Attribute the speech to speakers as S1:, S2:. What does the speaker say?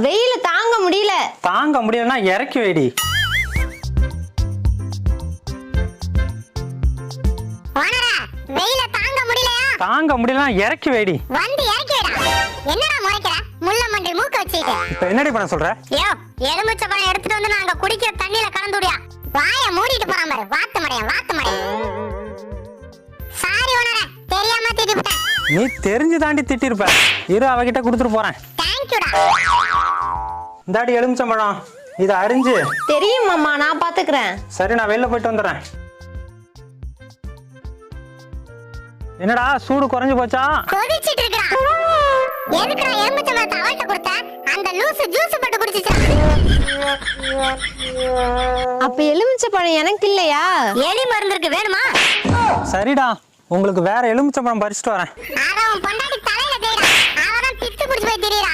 S1: வெயில தாங்க முடியல.
S2: தாங்க முடியலன்னா இறக்கி வைடி.
S3: ஓனரா, வெயில தாங்க முடியலையா?
S2: தாங்க முடியலன்னா இறக்கி வைடி.
S3: வந்து இறக்கி விடா. என்னடா முறைக்கிற? முள்ள மண்டி மூக்க வச்சிட்டு.
S2: இப்ப என்னடி பண்ண சொல்ற?
S3: யோ, எலுமிச்சை பழம் எடுத்துட்டு வந்து நாங்க குடிக்கிற தண்ணியில கலந்துடியா. வாயை மூடிட்டு போறான் பாரு. வாத்து மடையா. சாரி ஓனரா, தெரியாம திட்டிவிட்டேன்.
S2: நீ தெரிஞ்சு தாண்டி திட்டிருப்ப. இரு, அவகிட்ட கொடுத்துட்டு போறேன்.
S3: தேங்க்யூடா.
S2: இந்தாடி எலுமிச்சம்பழம், இதை அரிஞ்சு.
S1: தெரியும் மாமா, நான் பாத்துக்கிறேன்.
S2: சரி, நான் வெளில போயிட்டு வந்துடுறேன். என்னடா சூடு குறைஞ்சு போச்சா?
S3: கொதிச்சிட்டு இருக்கா? எதுக்குடா எலுமிச்சை பழத்தை அவள்கிட்ட கொடுத்த? அந்த லூசு ஜூஸ் போட்டு குடிச்சிச்சா?
S1: அப்ப எலுமிச்சை பழம் எனக்கு இல்லையா?
S3: எலி மருந்து இருக்கு, வேணுமா?
S2: சரிடா, உங்களுக்கு வேற எலுமிச்சம்பழம் பறிச்சுட்டு வரேன்.
S3: அத உன் பொண்டாட்டி தலையில தேய்டா. அவதான் பித்து குடிச்சு போய் திரியறா.